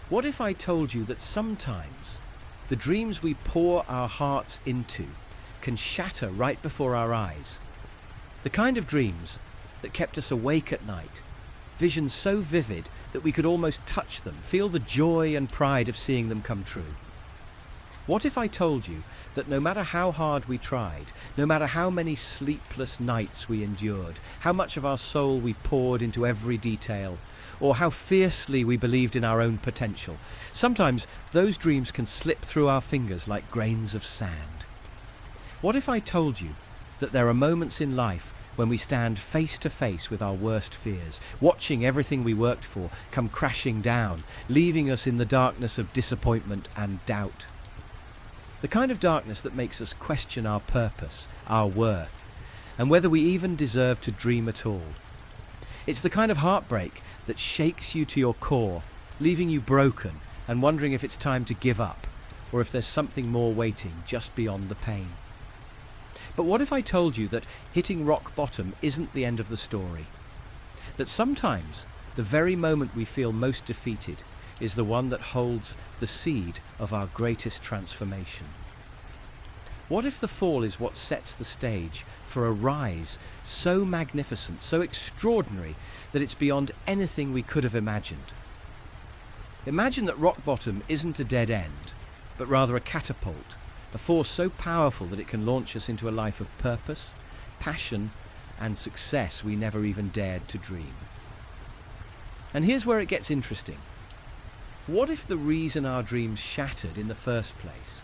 What if I told you that sometimes the dreams we pour our hearts into can shatter right before our eyes? The kind of dreams that kept us awake at night, visions so vivid that we could almost touch them, feel the joy and pride of seeing them come true. What if I told you that no matter how hard we tried, no matter how many sleepless nights we endured, how much of our soul we poured into every detail, or how fiercely we believed in our own potential, sometimes those dreams can slip through our fingers like grains of sand? What if I told you that there are moments in life when we stand face to face with our worst fears, watching everything we worked for come crashing down, leaving us in the darkness of disappointment and doubt? The kind of darkness that makes us question our purpose, our worth, and whether we even deserve to dream at all. It's the kind of heartbreak that shakes you to your core, leaving you broken and wondering if it's time to give up, or if there's something more waiting just beyond the pain. But what if I told you that hitting rock bottom isn't the end of the story? That sometimes the very moment we feel most defeated is the one that holds the seed of our greatest transformation? What if the fall is what sets the stage for a rise so magnificent, so extraordinary, that it's beyond anything we could have imagined? Imagine that rock bottom isn't a dead end, but rather a catapult, a force so powerful that it can launch us into a life of purpose, passion, and success we never even dared to dream. And here's where it gets interesting. What if the reason our dreams shattered in the first place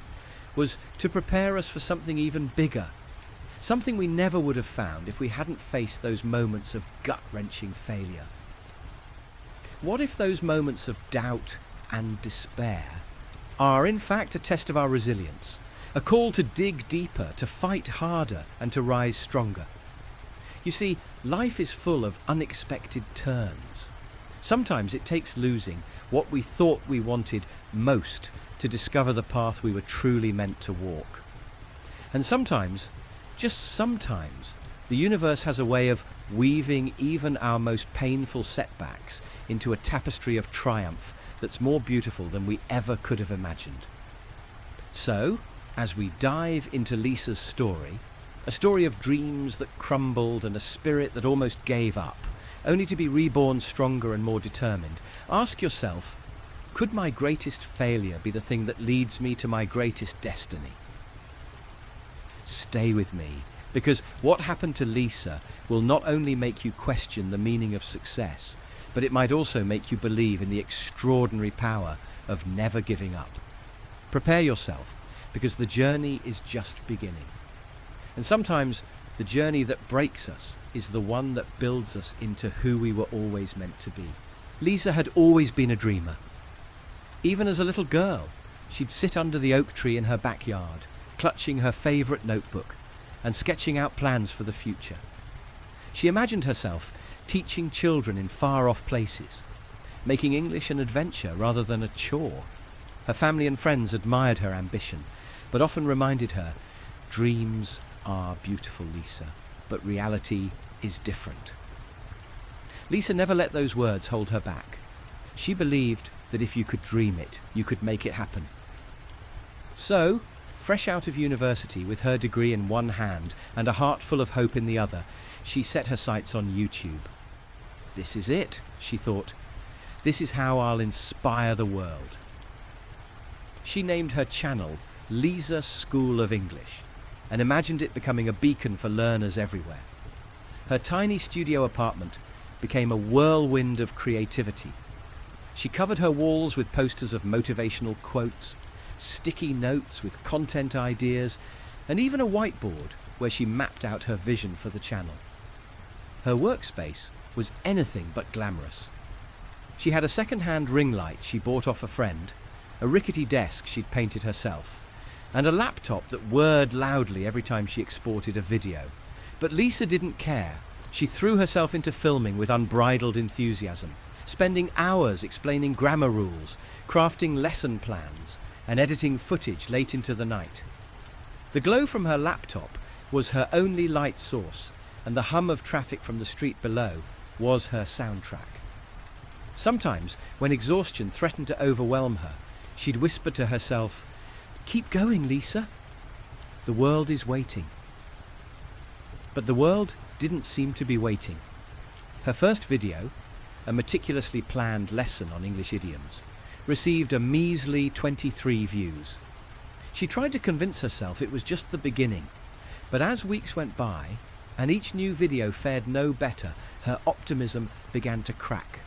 was to prepare us for something even bigger, something we never would have found if we hadn't faced those moments of gut-wrenching failure? What if those moments of doubt and despair are in fact a test of our resilience, a call to dig deeper, to fight harder, and to rise stronger? You see, life is full of unexpected turns. Sometimes it takes losing what we thought we wanted most to discover the path we were truly meant to walk. And sometimes, just sometimes, the universe has a way of weaving even our most painful setbacks into a tapestry of triumph that's more beautiful than we ever could have imagined. So, as we dive into Lisa's story, a story of dreams that crumbled and a spirit that almost gave up, only to be reborn stronger and more determined, ask yourself, could my greatest failure be the thing that leads me to my greatest destiny? Stay with me, because what happened to Lisa will not only make you question the meaning of success, but it might also make you believe in the extraordinary power of never giving up. Prepare yourself, because the journey is just beginning. And sometimes the journey that breaks us is the one that builds us into who we were always meant to be. Lisa had always been a dreamer. Even as a little girl, she'd sit under the oak tree in her backyard, clutching her favourite notebook and sketching out plans for the future. She imagined herself teaching children in far-off places, making English an adventure rather than a chore. Her family and friends admired her ambition, but often reminded her, dreams are beautiful, Lisa, but reality is different. Lisa never let those words hold her back. She believed that if you could dream it, you could make it happen. So, fresh out of university with her degree in one hand and a heart full of hope in the other, she set her sights on YouTube. This is it, she thought. This is how I'll inspire the world. She named her channel Lisa School of English and imagined it becoming a beacon for learners everywhere. Her tiny studio apartment became a whirlwind of creativity. She covered her walls with posters of motivational quotes, sticky notes with content ideas, and even a whiteboard where she mapped out her vision for the channel. Her workspace was anything but glamorous. She had a second-hand ring light she bought off a friend, a rickety desk she'd painted herself, and a laptop that whirred loudly every time she exported a video. But Lisa didn't care. She threw herself into filming with unbridled enthusiasm, spending hours explaining grammar rules, crafting lesson plans, and editing footage late into the night. The glow from her laptop was her only light source, and the hum of traffic from the street below was her soundtrack. Sometimes, when exhaustion threatened to overwhelm her, she'd whisper to herself, "Keep going, Lisa. The world is waiting." But the world didn't seem to be waiting. Her first video, a meticulously planned lesson on English idioms, received a measly 23 views. She tried to convince herself it was just the beginning, but as weeks went by and each new video fared no better, her optimism began to crack.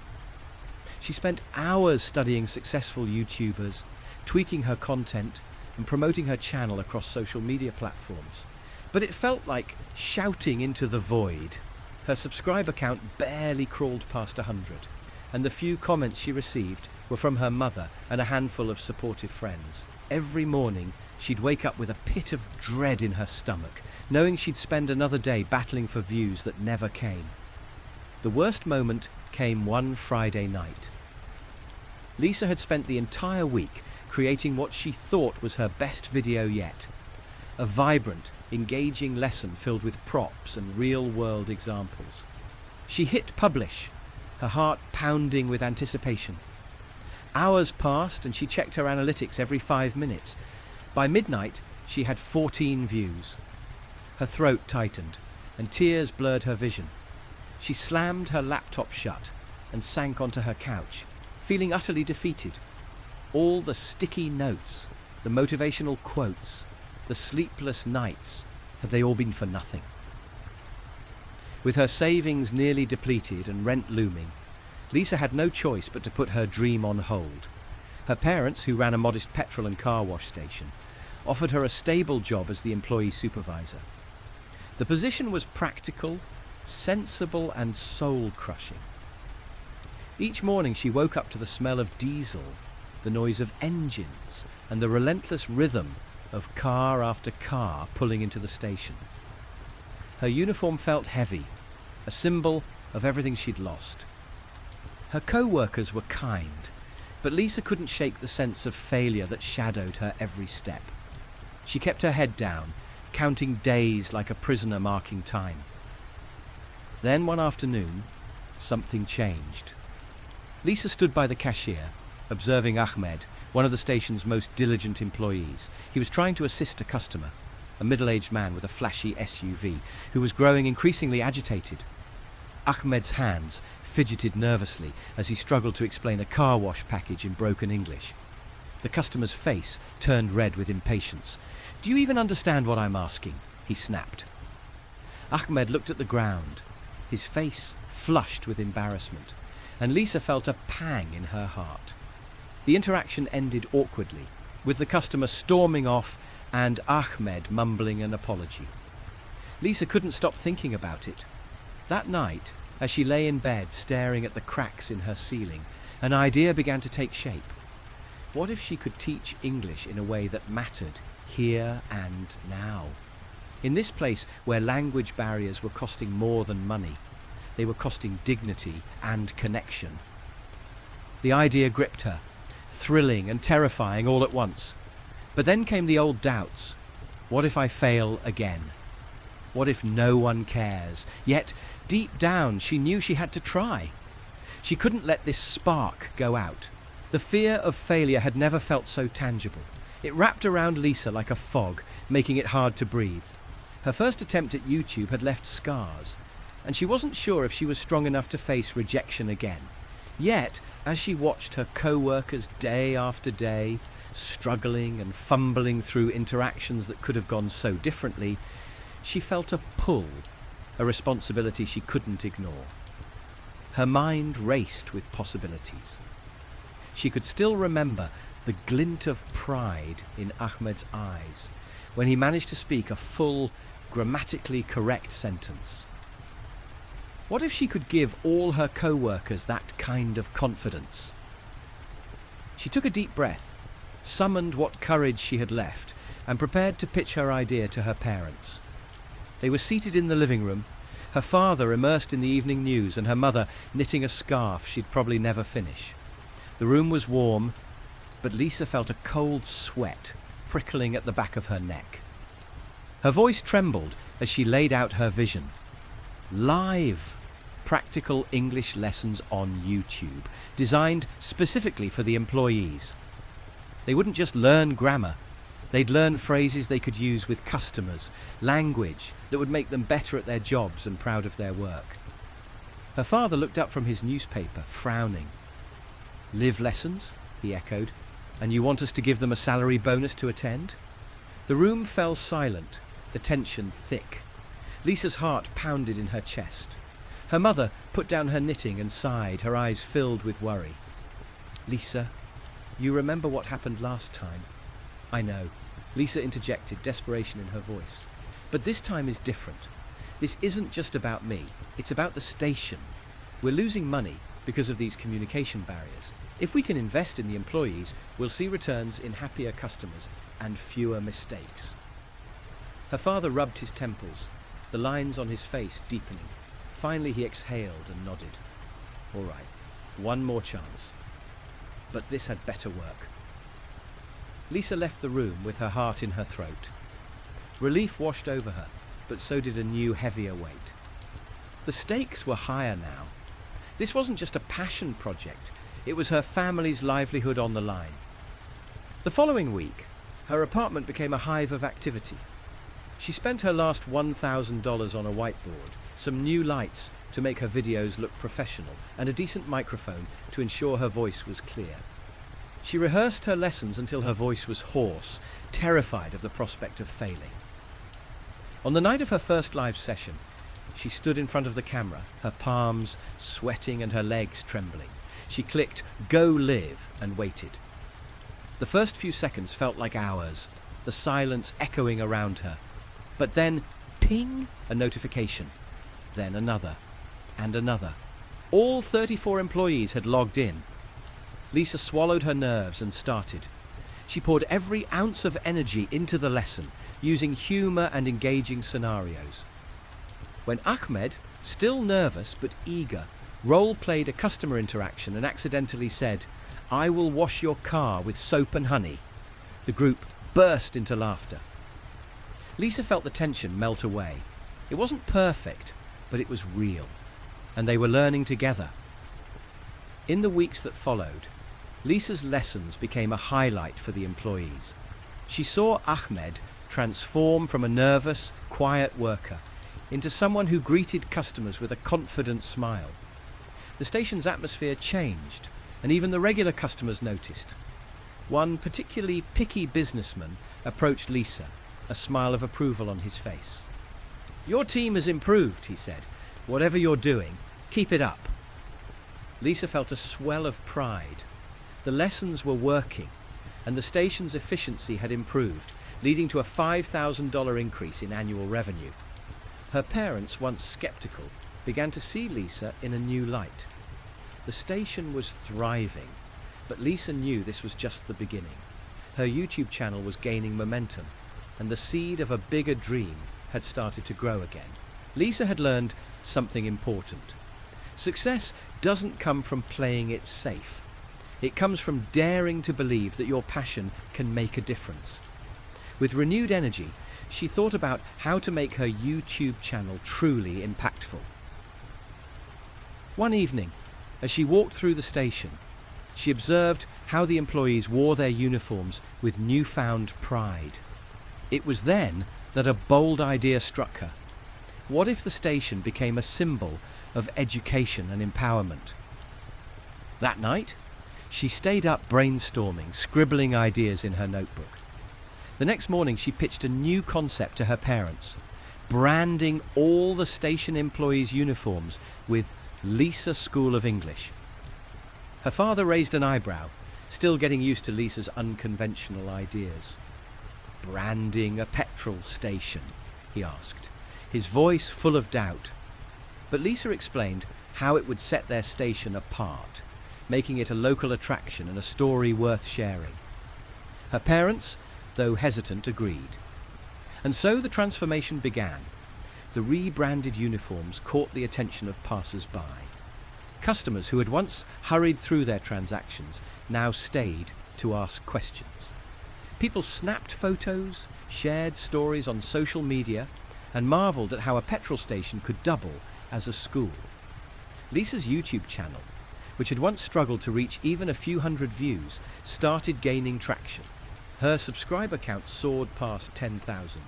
She spent hours studying successful YouTubers, tweaking her content and promoting her channel across social media platforms. But it felt like shouting into the void. Her subscriber count barely crawled past 100, and the few comments she received were from her mother and a handful of supportive friends. Every morning, she'd wake up with a pit of dread in her stomach, knowing she'd spend another day battling for views that never came. The worst moment came one Friday night. Lisa had spent the entire week creating what she thought was her best video yet. A vibrant, engaging lesson filled with props and real-world examples. She hit publish, her heart pounding with anticipation. Hours passed and she checked her analytics every 5 minutes. By midnight, she had 14 views. Her throat tightened and tears blurred her vision. She slammed her laptop shut and sank onto her couch, feeling utterly defeated. All the sticky notes, the motivational quotes, the sleepless nights, had they all been for nothing? With her savings nearly depleted and rent looming, Lisa had no choice but to put her dream on hold. Her parents, who ran a modest petrol and car wash station, offered her a stable job as the employee supervisor. The position was practical, sensible, and soul-crushing. Each morning she woke up to the smell of diesel, the noise of engines, and the relentless rhythm of car after car pulling into the station. Her uniform felt heavy, a symbol of everything she'd lost. Her co-workers were kind, but Lisa couldn't shake the sense of failure that shadowed her every step. She kept her head down, counting days like a prisoner marking time. Then one afternoon, something changed. Lisa stood by the cashier, observing Ahmed, one of the station's most diligent employees. He was trying to assist a customer, a middle-aged man with a flashy SUV, who was growing increasingly agitated. Ahmed's hands fidgeted nervously as he struggled to explain a car wash package in broken English. The customer's face turned red with impatience. "Do you even understand what I'm asking?" he snapped. Ahmed looked at the ground, his face flushed with embarrassment, and Lisa felt a pang in her heart. The interaction ended awkwardly, with the customer storming off and Ahmed mumbling an apology. Lisa couldn't stop thinking about it. That night, as she lay in bed staring at the cracks in her ceiling, an idea began to take shape. What if she could teach English in a way that mattered here and now? In this place where language barriers were costing more than money, they were costing dignity and connection. The idea gripped her, thrilling and terrifying all at once. But then came the old doubts. What if I fail again? What if no one cares? Yet, deep down, she knew she had to try. She couldn't let this spark go out. The fear of failure had never felt so tangible. It wrapped around Lisa like a fog, making it hard to breathe. Her first attempt at YouTube had left scars, and she wasn't sure if she was strong enough to face rejection again. Yet, as she watched her co-workers day after day, struggling and fumbling through interactions that could have gone so differently, she felt a pull, a responsibility she couldn't ignore. Her mind raced with possibilities. She could still remember the glint of pride in Ahmed's eyes when he managed to speak a full, grammatically correct sentence. What if she could give all her co-workers that kind of confidence? She took a deep breath, summoned what courage she had left, and prepared to pitch her idea to her parents. They were seated in the living room, her father immersed in the evening news and her mother knitting a scarf she'd probably never finish. The room was warm, but Lisa felt a cold sweat prickling at the back of her neck. Her voice trembled as she laid out her vision. Live! practical English lessons on YouTube, designed specifically for the employees. They wouldn't just learn grammar, they'd learn phrases they could use with customers, language that would make them better at their jobs and proud of their work. Her father looked up from his newspaper, frowning. "Live lessons?" he echoed. "And you want us to give them a salary bonus to attend?" The room fell silent, the tension thick. Lisa's heart pounded in her chest. Her mother put down her knitting and sighed, her eyes filled with worry. "Lisa, you remember what happened last time?" "I know," Lisa interjected, desperation in her voice. "But this time is different. This isn't just about me, it's about the station. We're losing money because of these communication barriers. If we can invest in the employees, we'll see returns in happier customers and fewer mistakes." Her father rubbed his temples, the lines on his face deepening. Finally he exhaled and nodded. "All right, one more chance. But this had better work." Lisa left the room with her heart in her throat. Relief washed over her, but so did a new, heavier weight. The stakes were higher now. This wasn't just a passion project, it was her family's livelihood on the line. The following week, her apartment became a hive of activity. She spent her last $1,000 on a whiteboard, some new lights to make her videos look professional, and a decent microphone to ensure her voice was clear. She rehearsed her lessons until her voice was hoarse, terrified of the prospect of failing. On the night of her first live session, she stood in front of the camera, her palms sweating and her legs trembling. She clicked "Go Live" and waited. The first few seconds felt like hours, the silence echoing around her. But then, ping, a notification. Then another, and another. All 34 employees had logged in. Lisa swallowed her nerves and started. She poured every ounce of energy into the lesson, using humor and engaging scenarios. When Ahmed, still nervous but eager, role-played a customer interaction and accidentally said, "I will wash your car with soap and honey," the group burst into laughter. Lisa felt the tension melt away. It wasn't perfect, but it was real, and they were learning together. In the weeks that followed, Lisa's lessons became a highlight for the employees. She saw Ahmed transform from a nervous, quiet worker into someone who greeted customers with a confident smile. The station's atmosphere changed, and even the regular customers noticed. One particularly picky businessman approached Lisa, a smile of approval on his face. "Your team has improved," he said. "Whatever you're doing, keep it up." Lisa felt a swell of pride. The lessons were working, and the station's efficiency had improved, leading to a $5,000 increase in annual revenue. Her parents, once skeptical, began to see Lisa in a new light. The station was thriving, but Lisa knew this was just the beginning. Her YouTube channel was gaining momentum, and the seed of a bigger dream had started to grow again. Lisa had learned something important. Success doesn't come from playing it safe. It comes from daring to believe that your passion can make a difference. With renewed energy, she thought about how to make her YouTube channel truly impactful. One evening, as she walked through the station, she observed how the employees wore their uniforms with newfound pride. It was then that a bold idea struck her. What if the station became a symbol of education and empowerment? That night, she stayed up brainstorming, scribbling ideas in her notebook. The next morning, she pitched a new concept to her parents, branding all the station employees' uniforms with Lisa School of English. Her father raised an eyebrow, still getting used to Lisa's unconventional ideas. "Branding a petrol station?" he asked, his voice full of doubt. But Lisa explained how it would set their station apart, making it a local attraction and a story worth sharing. Her parents, though hesitant, agreed. And so the transformation began. The rebranded uniforms caught the attention of passers-by. Customers who had once hurried through their transactions now stayed to ask questions. People snapped photos, shared stories on social media, and marveled at how a petrol station could double as a school. Lisa's YouTube channel, which had once struggled to reach even a few hundred views, started gaining traction. Her subscriber count soared past 10,000.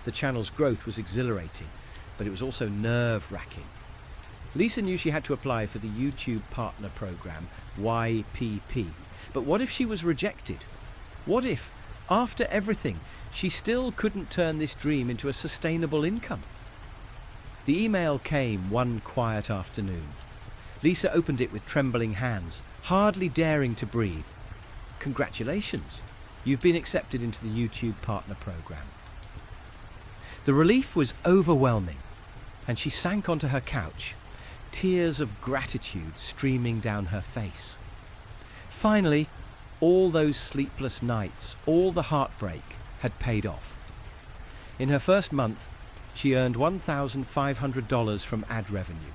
The channel's growth was exhilarating, but it was also nerve-wracking. Lisa knew she had to apply for the YouTube Partner Program, YPP. But what if she was rejected? What if, after everything, she still couldn't turn this dream into a sustainable income? The email came one quiet afternoon. Lisa opened it with trembling hands, hardly daring to breathe. Congratulations, you've been accepted into the YouTube Partner Program. The relief was overwhelming, and she sank onto her couch, tears of gratitude streaming down her face. Finally, all those sleepless nights, all the heartbreak, had paid off. In her first month, she earned $1,500 from ad revenue.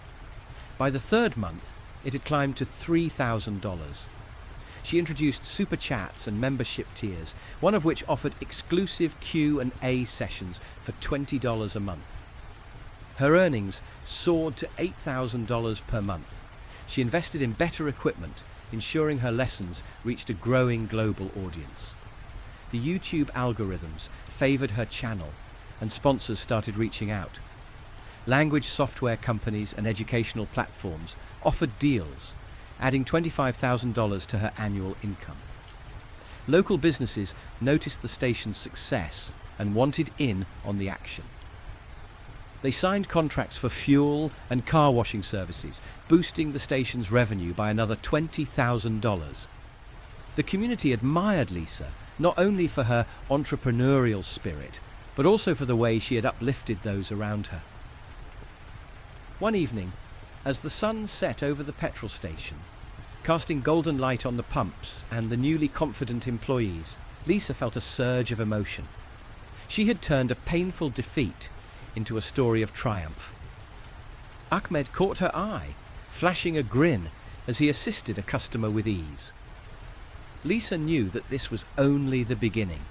By the third month, it had climbed to $3,000. She introduced super chats and membership tiers, one of which offered exclusive Q&A sessions for $20 a month. Her earnings soared to $8,000 per month. She invested in better equipment, ensuring her lessons reached a growing global audience. The YouTube algorithms favored her channel, and sponsors started reaching out. Language software companies and educational platforms offered deals, adding $25,000 to her annual income. Local businesses noticed the station's success and wanted in on the action. They signed contracts for fuel and car washing services, boosting the station's revenue by another $20,000. The community admired Lisa, not only for her entrepreneurial spirit, but also for the way she had uplifted those around her. One evening, as the sun set over the petrol station, casting golden light on the pumps and the newly confident employees, Lisa felt a surge of emotion. She had turned a painful defeat into a story of triumph. Ahmed caught her eye, flashing a grin as he assisted a customer with ease. Lisa knew that this was only the beginning.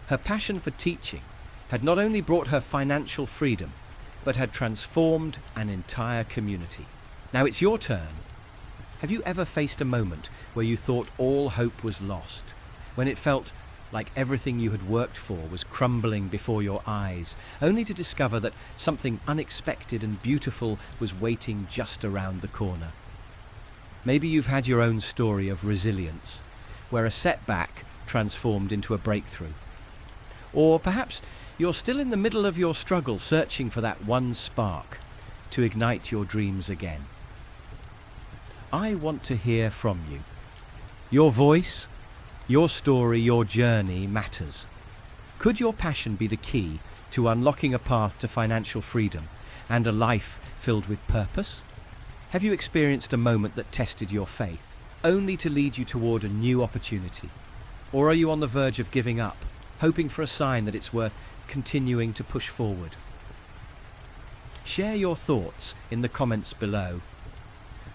Her passion for teaching had not only brought her financial freedom, but had transformed an entire community. Now it's your turn. Have you ever faced a moment where you thought all hope was lost, when it felt like everything you had worked for was crumbling before your eyes, only to discover that something unexpected and beautiful was waiting just around the corner? Maybe you've had your own story of resilience, where a setback transformed into a breakthrough. Or perhaps you're still in the middle of your struggle, searching for that one spark to ignite your dreams again. I want to hear from you. Your voice, your story, your journey matters. Could your passion be the key to unlocking a path to financial freedom and a life filled with purpose? Have you experienced a moment that tested your faith, only to lead you toward a new opportunity? Or are you on the verge of giving up, hoping for a sign that it's worth continuing to push forward? Share your thoughts in the comments below.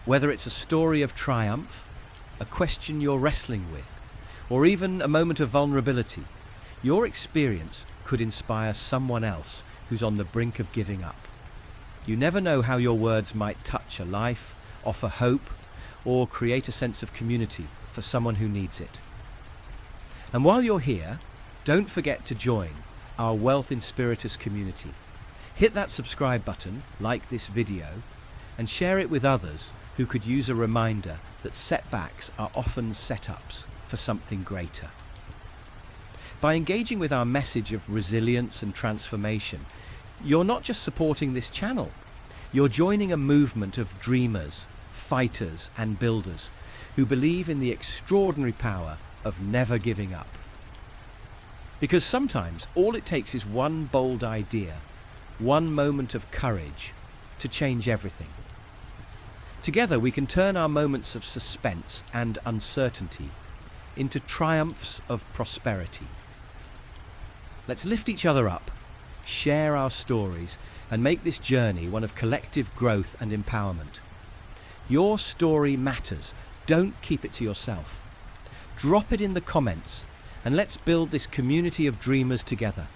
Whether it's a story of triumph, a question you're wrestling with, or even a moment of vulnerability, your experience could inspire someone else who's on the brink of giving up. You never know how your words might touch a life, offer hope, or create a sense of community for someone who needs it. And while you're here, don't forget to join our Wealth Inspiritus community. Hit that subscribe button, like this video, and share it with others who could use a reminder that setbacks are often setups for something greater. By engaging with our message of resilience and transformation, you're not just supporting this channel, you're joining a movement of dreamers, fighters, and builders who believe in the extraordinary power of never giving up. Because sometimes all it takes is one bold idea, one moment of courage to change everything. Together we can turn our moments of suspense and uncertainty into triumphs of prosperity. Let's lift each other up, share our stories, and make this journey one of collective growth and empowerment. Your story matters. Don't keep it to yourself. Drop it in the comments, and let's build this community of dreamers together.